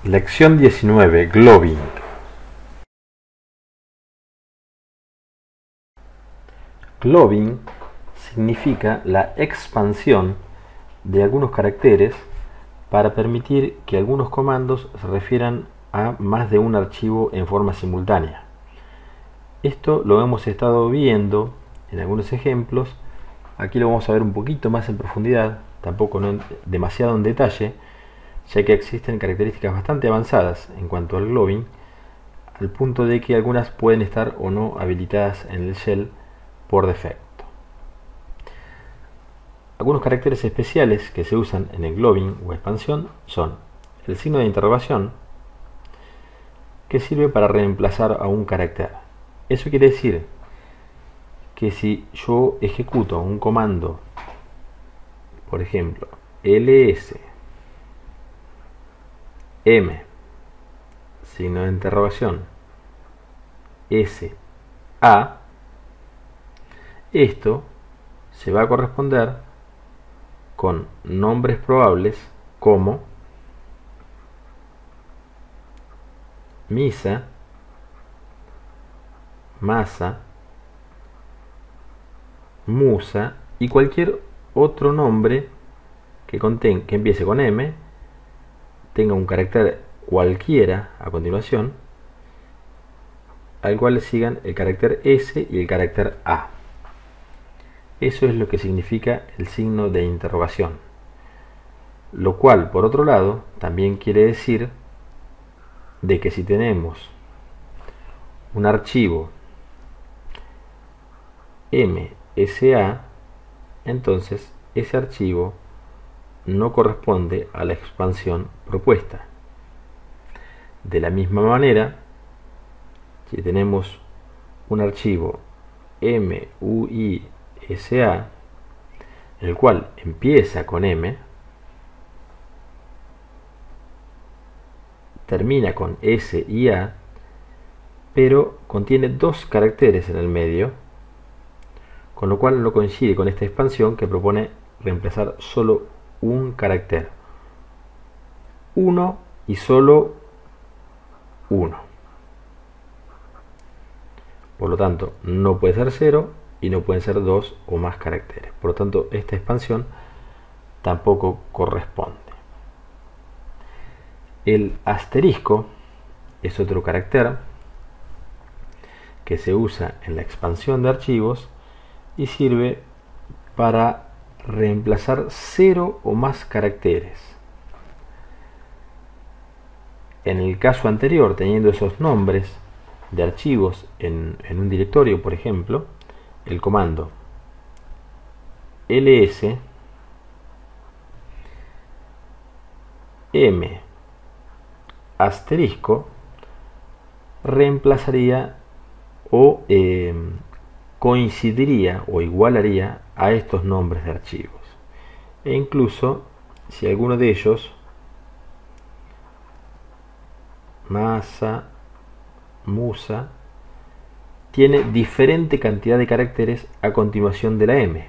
Lección 19. Globbing. Globbing significa la expansión de algunos caracteres para permitir que algunos comandos se refieran a más de un archivo en forma simultánea. Esto lo hemos estado viendo en algunos ejemplos. Aquí lo vamos a ver un poquito más en profundidad, tampoco demasiado en detalle, ya que existen características bastante avanzadas en cuanto al globbing, al punto de que algunas pueden estar o no habilitadas en el shell por defecto. Algunos caracteres especiales que se usan en el globbing o expansión son el signo de interrogación, que sirve para reemplazar a un carácter. Eso quiere decir que si yo ejecuto un comando, por ejemplo, ls m signo de interrogación sa, esto se va a corresponder con nombres probables como misa, masa, musa y cualquier otro nombre que empiece con M, tenga un carácter cualquiera a continuación, al cual le sigan el carácter S y el carácter A. Eso es lo que significa el signo de interrogación, lo cual, por otro lado, también quiere decir de que si tenemos un archivo MSA, entonces ese archivo no corresponde a la expansión propuesta. De la misma manera, si tenemos un archivo MUISA, el cual empieza con M, termina con S y A, pero contiene dos caracteres en el medio, con lo cual no coincide con esta expansión que propone reemplazar solo un carácter, uno y solo uno. Por lo tanto, no puede ser 0 y no pueden ser 2 o más caracteres. Por lo tanto, esta expansión tampoco corresponde. El asterisco es otro carácter que se usa en la expansión de archivos y sirve para reemplazar 0 o más caracteres. En el caso anterior, teniendo esos nombres de archivos en un directorio, por ejemplo, el comando ls m asterisco reemplazaría o coincidiría o igualaría a estos nombres de archivos. E incluso si alguno de ellos, masa, musa, tiene diferente cantidad de caracteres a continuación de la M.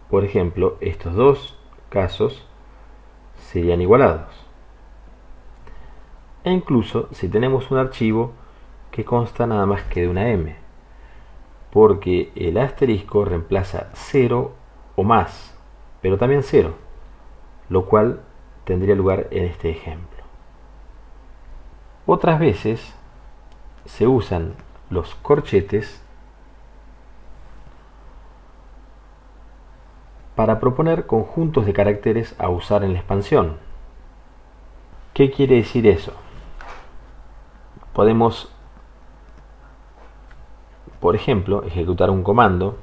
Por ejemplo, estos dos casos serían igualados. E incluso si tenemos un archivo que consta nada más que de una M, porque el asterisco reemplaza 0 o más, pero también 0, lo cual tendría lugar en este ejemplo. Otras veces se usan los corchetes para proponer conjuntos de caracteres a usar en la expansión. ¿Qué quiere decir eso? Podemos, por ejemplo, ejecutar un comando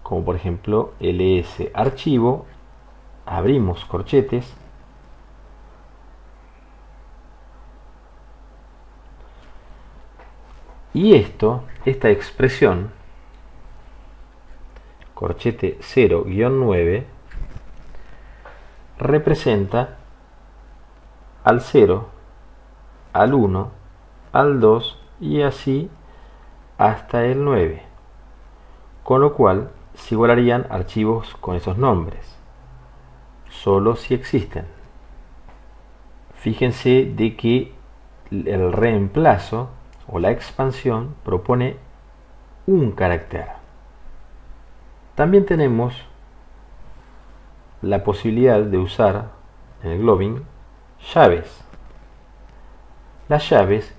como por ejemplo ls archivo, abrimos corchetes, y esta expresión corchete 0-9 representa al 0, al 1, al 2 y así hasta el 9, con lo cual se igualarían archivos con esos nombres, solo si existen. Fíjense de que el reemplazo o la expansión propone un carácter. También tenemos la posibilidad de usar en el Globbing llaves. Las llaves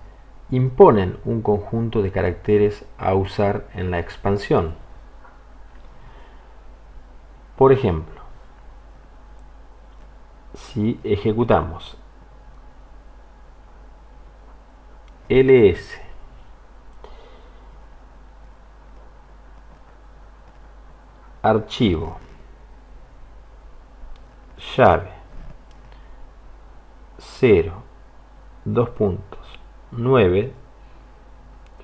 imponen un conjunto de caracteres a usar en la expansión. Por ejemplo, si ejecutamos ls archivo llave 0 2 puntos 9,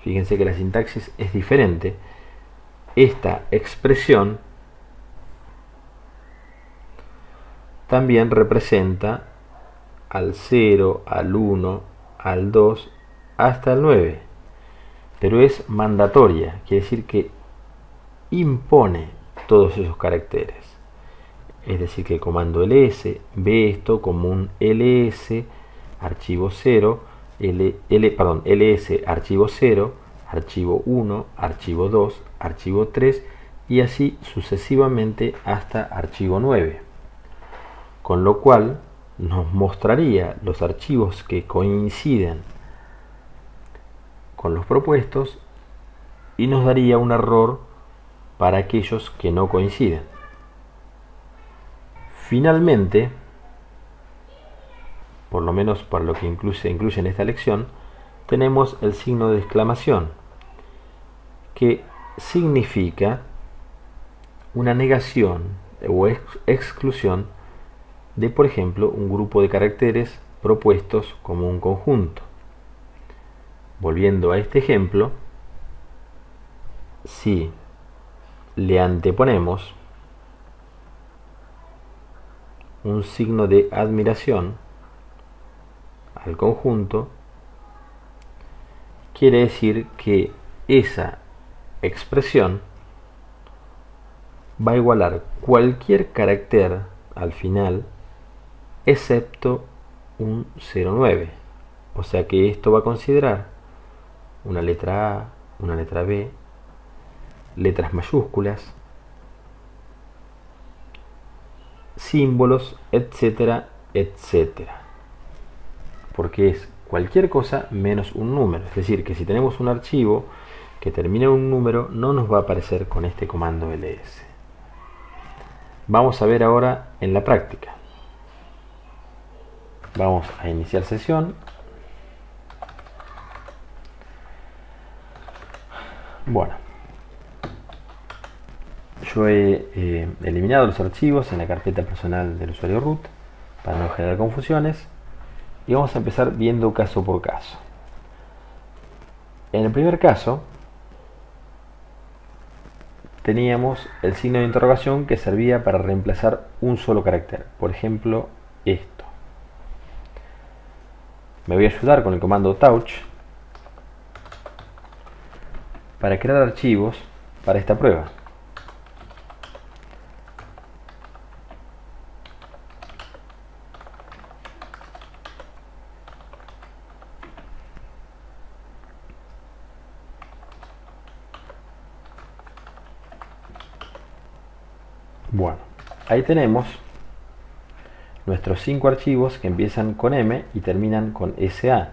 fíjense que la sintaxis es diferente. Esta expresión también representa al 0, al 1, al 2 hasta el 9, pero es mandatoria, quiere decir que impone todos esos caracteres. Es decir, que el comando ls ve esto como un ls archivo 0, ls archivo 0, archivo 1, archivo 2, archivo 3 y así sucesivamente hasta archivo 9. Con lo cual nos mostraría los archivos que coinciden con los propuestos y nos daría un error para aquellos que no coinciden. Finalmente, por lo menos para lo que incluye en esta lección, tenemos el signo de exclamación, que significa una negación o exclusión de, por ejemplo, un grupo de caracteres propuestos como un conjunto. Volviendo a este ejemplo, si le anteponemos un signo de admiración al conjunto, quiere decir que esa expresión va a igualar cualquier carácter al final excepto un 09, o sea que esto va a considerar una letra A, una letra B, letras mayúsculas, símbolos, etcétera, etcétera, porque es cualquier cosa menos un número. Es decir, que si tenemos un archivo que termina en un número, no nos va a aparecer con este comando ls. Vamos a ver ahora en la práctica. Vamos a iniciar sesión. Bueno, yo he eliminado los archivos en la carpeta personal del usuario root para no generar confusiones y vamos a empezar viendo caso por caso. En el primer caso teníamos el signo de interrogación que servía para reemplazar un solo carácter, por ejemplo esto. Me voy a ayudar con el comando touch para crear archivos para esta prueba. Bueno, ahí tenemos nuestros 5 archivos que empiezan con M y terminan con SA.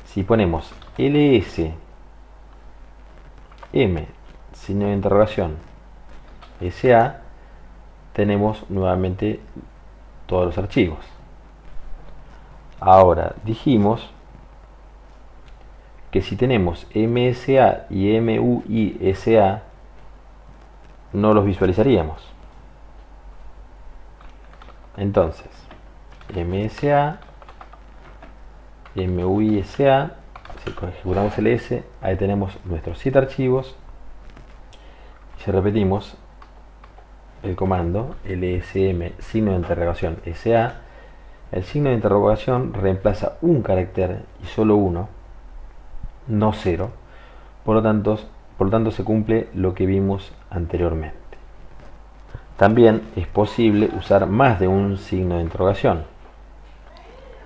Si ponemos ls M, signo de interrogación, SA, tenemos nuevamente todos los archivos. Ahora dijimos que si tenemos MSA y MUISA no los visualizaríamos. Entonces, MSA, MUISA, si ejecutamos ls, ahí tenemos nuestros 7 archivos. Si repetimos el comando lsm signo de interrogación sa, el signo de interrogación reemplaza un carácter y solo uno, no 0, por lo tanto se cumple lo que vimos anteriormente. También es posible usar más de un signo de interrogación,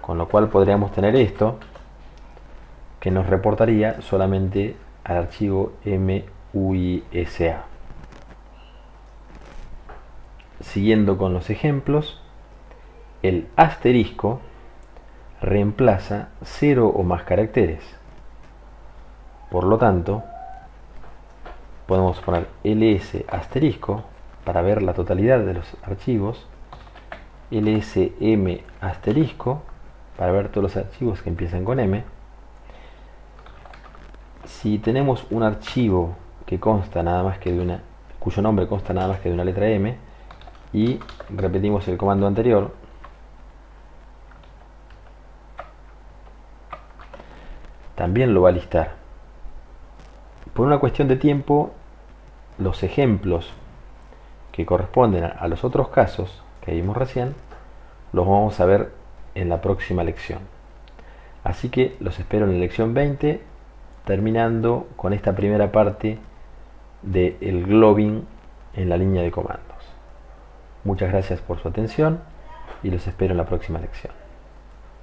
con lo cual podríamos tener esto que nos reportaría solamente al archivo MUISA. Siguiendo con los ejemplos, el asterisco reemplaza 0 o más caracteres. Por lo tanto, podemos poner ls asterisco para ver la totalidad de los archivos, lsm asterisco para ver todos los archivos que empiezan con M. Si tenemos un archivo que consta nada más que de una, cuyo nombre consta nada más que de una letra M, y repetimos el comando anterior, también lo va a listar. Por una cuestión de tiempo, los ejemplos que corresponden a los otros casos que vimos recién los vamos a ver en la próxima lección. Así que los espero en la lección 20, terminando con esta primera parte del globbing en la línea de comandos. Muchas gracias por su atención y los espero en la próxima lección.